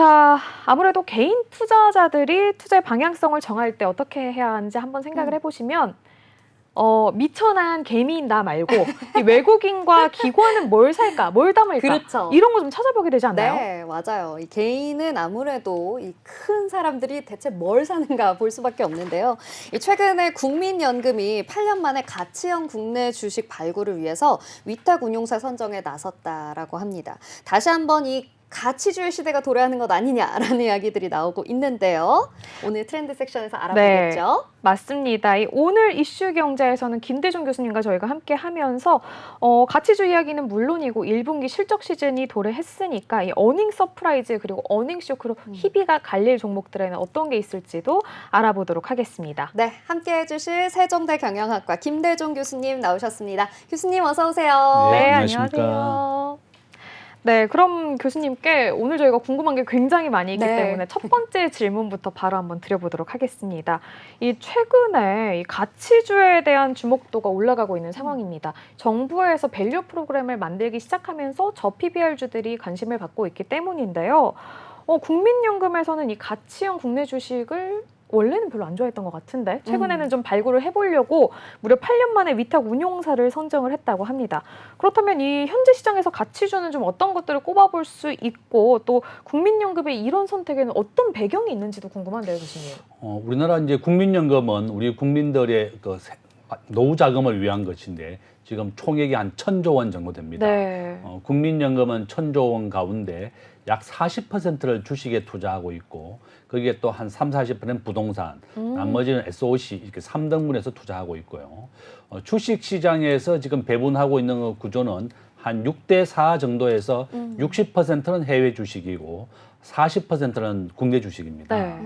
자, 아무래도 개인 투자자들이 투자의 방향성을 정할 때 어떻게 해야 하는지 한번 생각을 해보시면 미천한 개미인 나 말고 이 외국인과 기관은 뭘 살까, 뭘 담을까 그렇죠. 이런 거 좀 찾아보게 되지 않나요? 네, 맞아요. 이 개인은 아무래도 이 큰 사람들이 대체 뭘 사는가 볼 수밖에 없는데요. 이 최근에 국민연금이 8년 만에 가치형 국내 주식 발굴을 위해서 위탁운용사 선정에 나섰다라고 합니다. 다시 한번 이 가치주의 시대가 도래하는 것 아니냐라는 이야기들이 나오고 있는데요. 오늘 트렌드 섹션에서 알아보겠죠? 네, 맞습니다. 오늘 이슈 경제에서는 김대중 교수님과 저희가 함께 하면서 가치주의 이야기는 물론이고 1분기 실적 시즌이 도래했으니까 이 어닝 서프라이즈 그리고 어닝 쇼크로 희비가 갈릴 종목들에는 어떤 게 있을지도 알아보도록 하겠습니다. 네, 함께 해주실 세종대 경영학과 김대중 교수님 나오셨습니다. 교수님 어서 오세요. 네, 안녕하십니까. 안녕하세요. 네, 그럼 교수님께 오늘 저희가 궁금한 게 굉장히 많이 있기 네. 때문에 첫 번째 질문부터 바로 한번 드려보도록 하겠습니다. 이 최근에 이 가치주에 대한 주목도가 올라가고 있는 상황입니다. 정부에서 밸류 프로그램을 만들기 시작하면서 저PBR주들이 관심을 받고 있기 때문인데요. 국민연금에서는 이 가치형 국내 주식을 원래는 별로 안 좋아했던 것 같은데 최근에는 좀 발굴을 해보려고 무려 8년 만에 위탁 운용사를 선정을 했다고 합니다. 그렇다면 이 현재 시장에서 가치주는 좀 어떤 것들을 꼽아볼 수 있고 또 국민연금의 이런 선택에는 어떤 배경이 있는지도 궁금한데요, 교수님. 우리나라 이제 국민연금은 우리 국민들의 노후 자금을 위한 것인데 지금 총액이 한 1,000조 원 정도 됩니다. 네. 국민연금은 1,000조 원 가운데 약 40%를 주식에 투자하고 있고 거기에 또 한 30~40%는 부동산, 나머지는 SOC 이렇게 3등분해서 투자하고 있고요. 주식 시장에서 지금 배분하고 있는 구조는 한 6대4 정도에서 60%는 해외 주식이고 40%는 국내 주식입니다. 네.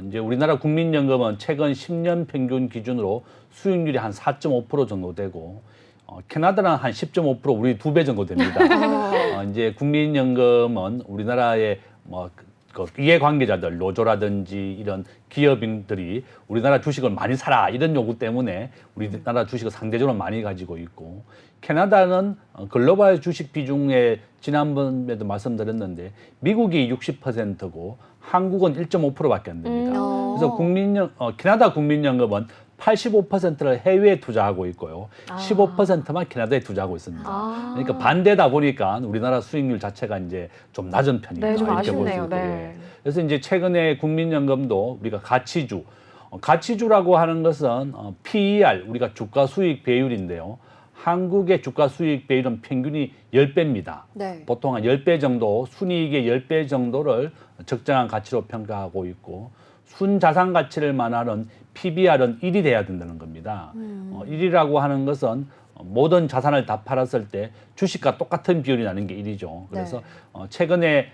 이제 우리나라 국민연금은 최근 10년 평균 기준으로 수익률이 한 4.5% 정도 되고 캐나다는 한 10.5% 우리 2배 정도 됩니다. 이제 국민연금은 우리나라의 그 이해관계자들, 노조라든지 이런 기업인들이 우리나라 주식을 많이 사라 이런 요구 때문에 우리나라 주식을 상대적으로 많이 가지고 있고 캐나다는 글로벌 주식 비중에 지난번에도 말씀드렸는데 미국이 60%고 한국은 1.5%밖에 안 됩니다. 그래서 캐나다 국민연금은 85%를 해외에 투자하고 있고요. 15%만 캐나다에 투자하고 있습니다. 그러니까 반대다 보니까 우리나라 수익률 자체가 이제 좀 낮은 편이다. 네, 좀 이렇게 볼수 아쉽네요. 있고, 네. 그래서 이제 최근에 국민연금도 우리가 가치주라고 하는 것은 PER, 우리가 주가 수익 배율인데요. 한국의 주가 수익 배율은 평균이 10배입니다. 네. 보통 한 10배 정도, 순이익의 10배 정도를 적정한 가치로 평가하고 있고 순자산 가치를 말하는 PBR은 1이 돼야 된다는 겁니다. 1이라고 하는 것은 모든 자산을 다 팔았을 때 주식과 똑같은 비율이 나는 게 1이죠. 그래서 최근에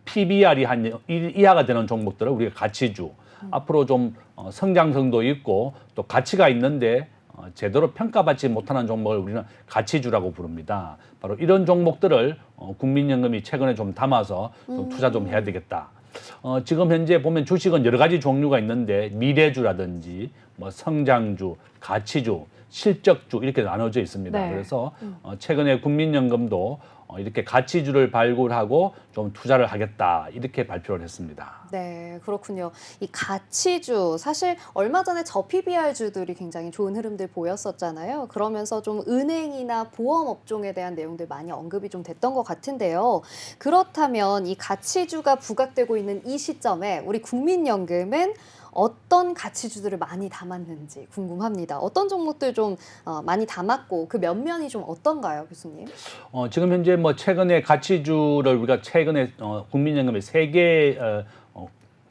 PBR이 한 1 이하가 되는 종목들을 우리가 가치주, 앞으로 좀 성장성도 있고 또 가치가 있는데 제대로 평가받지 못하는 종목을 우리는 가치주라고 부릅니다. 바로 이런 종목들을 국민연금이 최근에 좀 담아서 좀 투자 좀 해야 되겠다. 지금 현재 보면 주식은 여러 가지 종류가 있는데 미래주라든지 뭐 성장주, 가치주, 실적주 이렇게 나눠져 있습니다. 네. 그래서 최근에 국민연금도 이렇게 가치주를 발굴하고 좀 투자를 하겠다 이렇게 발표를 했습니다. 네, 그렇군요. 이 가치주, 사실 얼마 전에 저PBR주들이 굉장히 좋은 흐름들 보였었잖아요. 그러면서 좀 은행이나 보험 업종에 대한 내용들 많이 언급이 좀 됐던 것 같은데요. 그렇다면 이 가치주가 부각되고 있는 이 시점에 우리 국민연금은 어떤 가치주들을 많이 담았는지 궁금합니다. 어떤 종목들 좀 많이 담았고 그 면면이 좀 어떤가요, 교수님? 지금 현재 뭐 최근에 가치주를 우리가 최근에 국민연금의 3개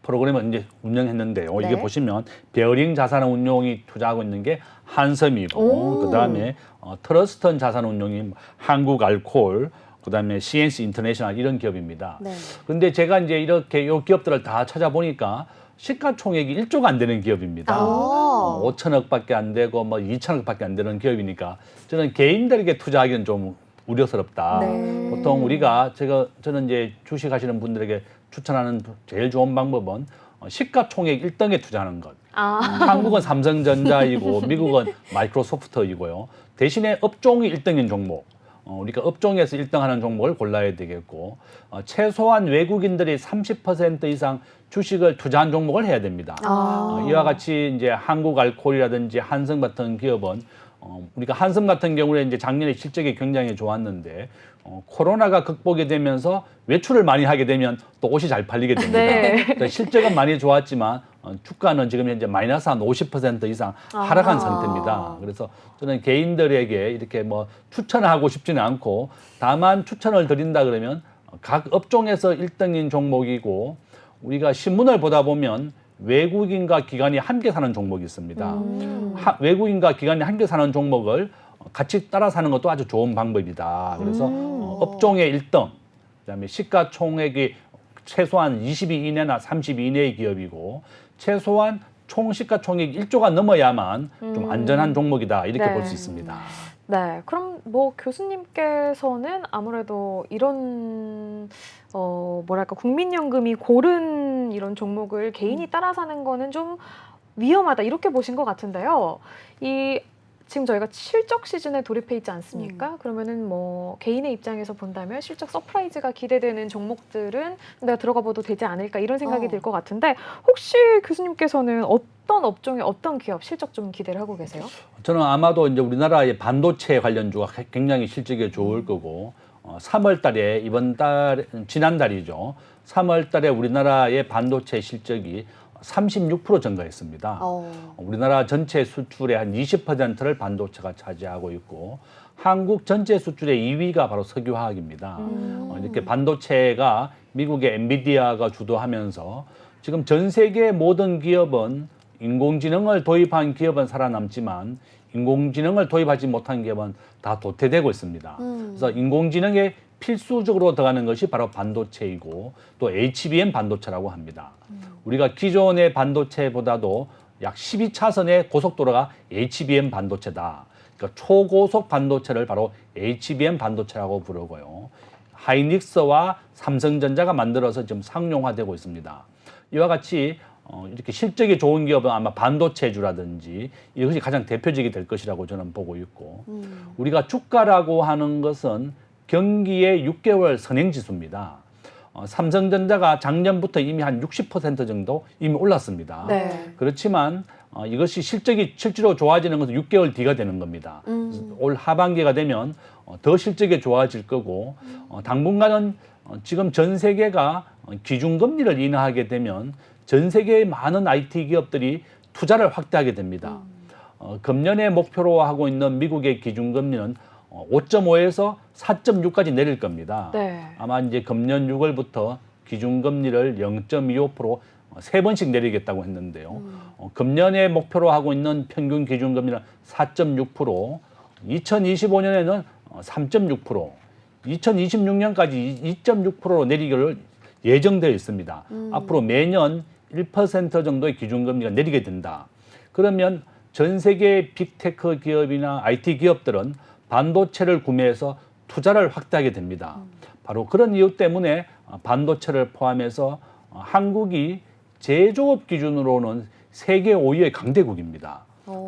프로그램을 이제 운영했는데요. 네. 이게 보시면 베어링 자산운용이 투자하고 있는 게 한섬이고 그다음에 트러스턴 자산운용이 한국알코올 그다음에 CNC 인터내셔널 이런 기업입니다. 네. 그런데 제가 이제 이렇게 이 기업들을 다 찾아보니까 시가총액이 1조가 안 되는 기업입니다. 5천억밖에 안 되고 뭐 2천억밖에 안 되는 기업이니까 저는 개인들에게 투자하기는 좀 우려스럽다. 네. 보통 저는 이제 주식하시는 분들에게 추천하는 제일 좋은 방법은 시가총액 1등에 투자하는 것. 한국은 삼성전자이고 미국은 마이크로소프트이고요. 대신에 업종이 1등인 종목. 우리가 업종에서 1등하는 종목을 골라야 되겠고 최소한 외국인들이 30% 이상 주식을 투자한 종목을 해야 됩니다. 이와 같이 이제 한국알코올이라든지 한섬 같은 기업은 우리가 한섬 같은 경우에 이제 작년에 실적이 굉장히 좋았는데 코로나가 극복이 되면서 외출을 많이 하게 되면 또 옷이 잘 팔리게 됩니다. 네. 그러니까 실적은 많이 좋았지만 주가는 지금 현재 마이너스 한 50% 이상 하락한 상태입니다. 그래서 저는 개인들에게 이렇게 뭐 추천하고 싶지는 않고 다만 추천을 드린다 그러면 각 업종에서 1등인 종목이고 우리가 신문을 보다 보면 외국인과 기관이 함께 사는 종목이 있습니다. 외국인과 기관이 함께 사는 종목을 같이 따라 사는 것도 아주 좋은 방법이다. 그래서 업종의 1등, 그다음에 시가총액이 최소한 22 이내나 30 이내의 기업이고 최소한 총 시가총액 1조가 넘어야만 좀 안전한 종목이다. 이렇게 네. 볼 수 있습니다. 네, 그럼 뭐 교수님께서는 아무래도 이런 뭐랄까 국민연금이 고른 이런 종목을 개인이 따라 사는 거는 좀 위험하다 이렇게 보신 것 같은데요. 지금 저희가 실적 시즌에 돌입해 있지 않습니까? 그러면은 뭐 개인의 입장에서 본다면 실적 서프라이즈가 기대되는 종목들은 내가 들어가 봐도 되지 않을까 이런 생각이 들 것 같은데 혹시 교수님께서는 어떤 업종에 어떤 기업 실적 좀 기대를 하고 계세요? 저는 아마도 이제 우리나라의 반도체 관련주가 굉장히 실적이 좋을 거고 3월 달에 지난달이죠. 3월 달에 우리나라의 반도체 실적이 36% 증가했습니다. 우리나라 전체 수출의 한 20%를 반도체가 차지하고 있고 한국 전체 수출의 2위가 바로 석유화학입니다. 이렇게 반도체가 미국의 엔비디아가 주도하면서 지금 전 세계 모든 기업은 인공지능을 도입한 기업은 살아남지만 인공지능을 도입하지 못한 기업은 다 도태되고 있습니다. 그래서 인공지능에 필수적으로 들어가는 것이 바로 반도체이고 또 HBM 반도체라고 합니다. 우리가 기존의 반도체보다도 약 12차선의 고속도로가 HBM 반도체다. 그러니까 초고속 반도체를 바로 HBM 반도체라고 부르고요. 하이닉스와 삼성전자가 만들어서 지금 상용화되고 있습니다. 이와 같이 이렇게 실적이 좋은 기업은 아마 반도체주라든지 이것이 가장 대표적이 될 것이라고 저는 보고 있고 우리가 주가라고 하는 것은 경기의 6개월 선행지수입니다. 삼성전자가 작년부터 이미 한 60% 정도 이미 올랐습니다. 네. 그렇지만 이것이 실적이 실제로 좋아지는 것은 6개월 뒤가 되는 겁니다. 올 하반기가 되면 더 실적이 좋아질 거고 당분간은 지금 전 세계가 기준금리를 인하하게 되면 전 세계의 많은 IT 기업들이 투자를 확대하게 됩니다. 금년에 목표로 하고 있는 미국의 기준금리는 5.5에서 4.6까지 내릴 겁니다. 네. 아마 이제 금년 6월부터 기준금리를 0.25% 세 번씩 내리겠다고 했는데요. 금년에 목표로 하고 있는 평균 기준금리는 4.6%, 2025년에는 3.6%, 2026년까지 2.6%로 내리기를 예정되어 있습니다. 앞으로 매년 1% 정도의 기준금리가 내리게 된다. 그러면 전 세계 빅테크 기업이나 IT 기업들은 반도체를 구매해서 투자를 확대하게 됩니다. 바로 그런 이유 때문에 반도체를 포함해서 한국이 제조업 기준으로는 세계 5위의 강대국입니다.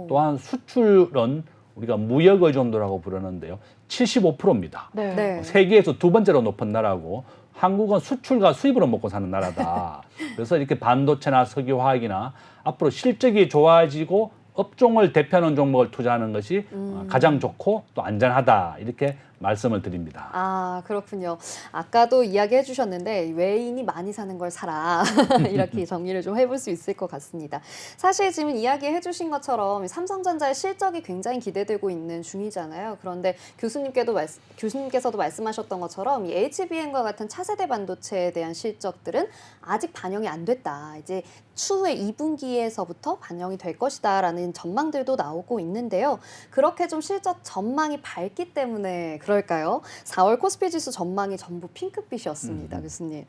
또한 수출은 우리가 무역 의존도라고 부르는데요. 75%입니다. 네. 네. 세계에서 두 번째로 높은 나라고 한국은 수출과 수입으로 먹고 사는 나라다. 그래서 이렇게 반도체나 석유화학이나 앞으로 실적이 좋아지고 업종을 대표하는 종목을 투자하는 것이 가장 좋고 또 안전하다. 이렇게 말씀을 드립니다. 아, 그렇군요. 아까도 이야기해 주셨는데 외인이 많이 사는 걸 사라. 이렇게 정리를 좀 해볼 수 있을 것 같습니다. 사실 지금 이야기해 주신 것처럼 삼성전자의 실적이 굉장히 기대되고 있는 중이잖아요. 그런데 교수님께서도 말씀하셨던 것처럼 이 HBM과 같은 차세대 반도체에 대한 실적들은 아직 반영이 안 됐다. 이제 추후에 2분기에서부터 반영이 될 것이다라는 전망들도 나오고 있는데요. 그렇게 좀 실적 전망이 밝기 때문에 그럴까요? 4월 코스피 지수 전망이 전부 핑크빛이었습니다, 교수님.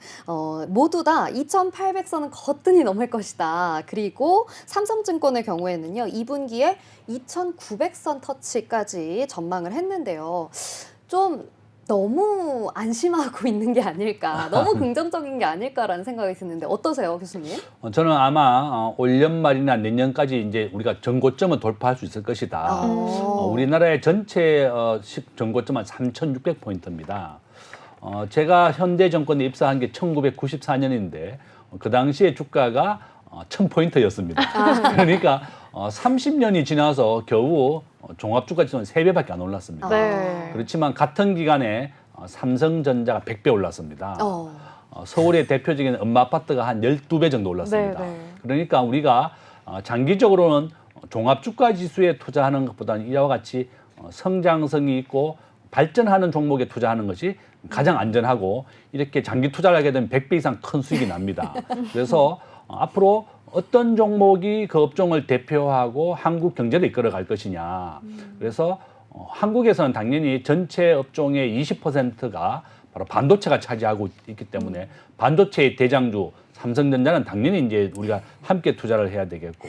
모두 다 2,800선은 거뜬히 넘을 것이다. 그리고 삼성증권의 경우에는요, 2분기에 2,900선 터치까지 전망을 했는데요. 좀 너무 안심하고 있는 게 아닐까, 너무 긍정적인 게 아닐까라는 생각이 드는데 어떠세요, 교수님? 저는 아마 올 연말이나 내년까지 이제 우리가 전고점을 돌파할 수 있을 것이다. 우리나라의 전체 전고점은 3,600포인트입니다. 제가 현대 정권에 입사한 게 1994년인데 그 당시에 주가가 1,000포인트였습니다. 그러니까 30년이 지나서 겨우 종합주가 지수는 3배밖에 안 올랐습니다. 네. 그렇지만 같은 기간에 삼성전자가 100배 올랐습니다. 서울의 대표적인 엄마 아파트가 한 12배 정도 올랐습니다. 네, 네. 그러니까 우리가 장기적으로는 종합주가 지수에 투자하는 것보다는 이와 같이 성장성이 있고 발전하는 종목에 투자하는 것이 가장 안전하고 이렇게 장기 투자를 하게 되면 100배 이상 큰 수익이 납니다. 그래서 앞으로 어떤 종목이 그 업종을 대표하고 한국 경제를 이끌어갈 것이냐. 그래서 한국에서는 당연히 전체 업종의 20%가 바로 반도체가 차지하고 있기 때문에 반도체의 대장주 삼성전자는 당연히 이제 우리가 함께 투자를 해야 되겠고,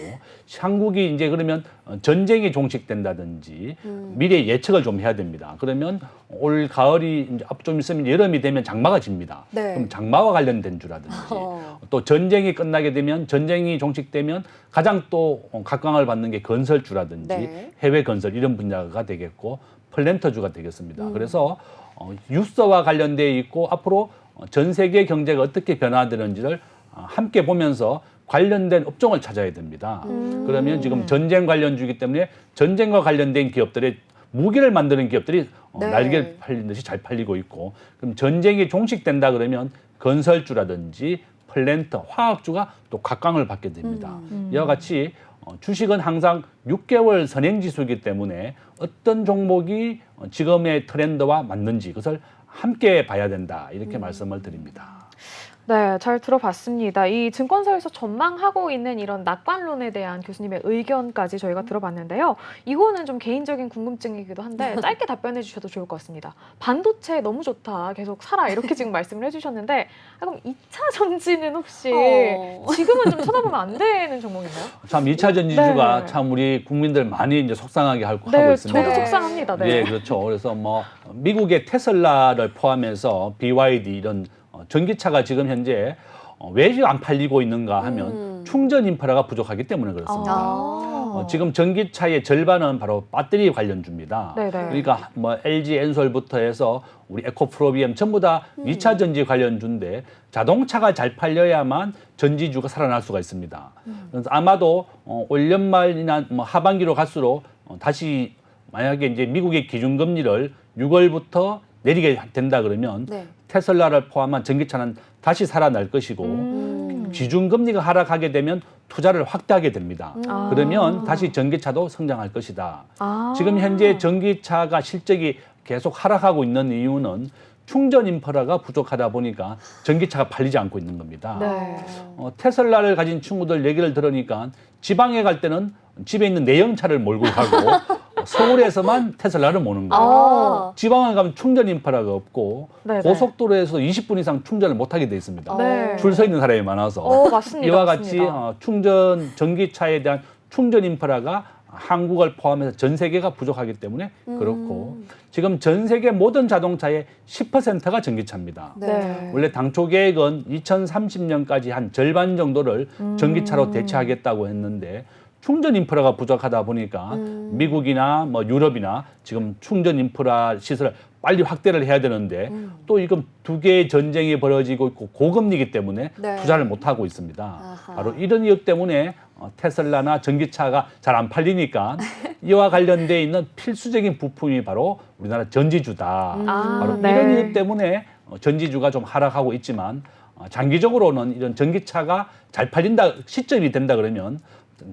한국이 이제 그러면 전쟁이 종식된다든지 미래 예측을 좀 해야 됩니다. 그러면 올 가을이 이제 좀 있으면 여름이 되면 장마가 집니다. 네. 그럼 장마와 관련된 주라든지 또 전쟁이 끝나게 되면 전쟁이 종식되면 가장 또 각광을 받는 게 건설주라든지 네. 해외 건설 이런 분야가 되겠고 플랜터주가 되겠습니다. 그래서 유서와 관련돼 있고 앞으로 전 세계 경제가 어떻게 변화되는지를 함께 보면서 관련된 업종을 찾아야 됩니다. 그러면 지금 전쟁 관련주이기 때문에 전쟁과 관련된 기업들의 무기를 만드는 기업들이 네. 날개를 팔린 듯이 잘 팔리고 있고, 그럼 전쟁이 종식된다 그러면 건설주라든지 플랜터, 화학주가 또 각광을 받게 됩니다. 이와 같이 주식은 항상 6개월 선행지수이기 때문에 어떤 종목이 지금의 트렌드와 맞는지 그것을 함께 봐야 된다, 이렇게 말씀을 드립니다. 네, 잘 들어봤습니다. 이 증권사에서 전망하고 있는 이런 낙관론에 대한 교수님의 의견까지 저희가 들어봤는데요. 이거는 좀 개인적인 궁금증이기도 한데 짧게 답변해 주셔도 좋을 것 같습니다. 반도체 너무 좋다, 계속 사라, 이렇게 지금 말씀을 해주셨는데 그럼 2차 전지는 혹시 지금은 좀 쳐다보면 안 되는 종목인가요? 참 2차 전지주가 네. 참 우리 국민들 많이 이제 속상하게 하고 네, 있습니다. 저도 속상합니다. 네. 예, 그렇죠. 그래서 뭐 미국의 테슬라를 포함해서 BYD 이런 전기차가 지금 현재 왜 안 팔리고 있는가 하면 충전 인프라가 부족하기 때문에 그렇습니다. 지금 전기차의 절반은 바로 배터리 관련주입니다. 네네. 그러니까 뭐 LG 엔솔부터 해서 우리 에코프로비엠 전부 다 2차 전지 관련주인데 자동차가 잘 팔려야만 전지주가 살아날 수가 있습니다. 그래서 아마도 올 연말이나 뭐 하반기로 갈수록 다시 만약에 이제 미국의 기준금리를 6월부터 내리게 된다 그러면 네. 테슬라를 포함한 전기차는 다시 살아날 것이고 기준금리가 하락하게 되면 투자를 확대하게 됩니다. 그러면 다시 전기차도 성장할 것이다. 지금 현재 전기차가 실적이 계속 하락하고 있는 이유는 충전 인프라가 부족하다 보니까 전기차가 팔리지 않고 있는 겁니다. 네. 테슬라를 가진 친구들 얘기를 들으니까 지방에 갈 때는 집에 있는 내연차를 몰고 가고 서울에서만 테슬라를 모는 거예요. 지방에 가면 충전 인프라가 없고 네네. 고속도로에서 20분 이상 충전을 못하게 돼 있습니다. 네. 줄 서 있는 사람이 많아서. 맞습니다. 이와 같이 맞습니다. 전기차에 대한 충전 인프라가 한국을 포함해서 전 세계가 부족하기 때문에 그렇고, 지금 전 세계 모든 자동차의 10%가 전기차입니다. 네. 원래 당초 계획은 2030년까지 한 절반 정도를 전기차로 대체하겠다고 했는데 충전 인프라가 부족하다 보니까 미국이나 뭐 유럽이나 지금 충전 인프라 시설을 빨리 확대를 해야 되는데 또 이건 두 개의 전쟁이 벌어지고 있고 고금리이기 때문에 네. 투자를 못 하고 있습니다. 아하. 바로 이런 이유 때문에 테슬라나 전기차가 잘 안 팔리니까 이와 관련돼 있는 필수적인 부품이 바로 우리나라 전지주다. 바로 네. 이런 이유 때문에 전지주가 좀 하락하고 있지만 장기적으로는 이런 전기차가 잘 팔린다 시점이 된다 그러면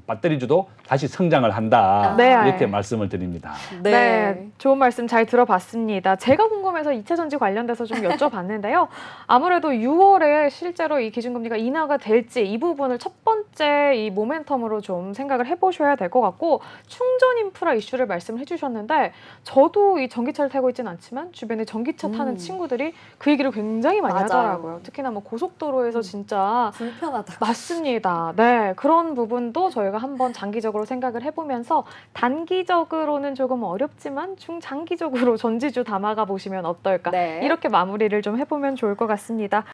배터리주도 다시 성장을 한다. 네. 이렇게 말씀을 드립니다. 네, 좋은 말씀 잘 들어봤습니다. 제가 궁금해서 2차 전지 관련돼서 좀 여쭤봤는데요. 아무래도 6월에 실제로 이 기준금리가 인하가 될지 이 부분을 첫 번째 이 모멘텀으로 좀 생각을 해보셔야 될 것 같고, 충전 인프라 이슈를 말씀을 해주셨는데 저도 이 전기차를 타고 있지는 않지만 주변에 전기차 타는 친구들이 그 얘기를 굉장히 많이 맞아요. 하더라고요. 특히나 뭐 고속도로에서 진짜 불편하다. 맞습니다. 네, 그런 부분도 저희가 한번 장기적으로 생각을 해보면서 단기적으로는 조금 어렵지만 중장기적으로 전지주 담아가 보시면 어떨까 네. 이렇게 마무리를 좀 해보면 좋을 것 같습니다.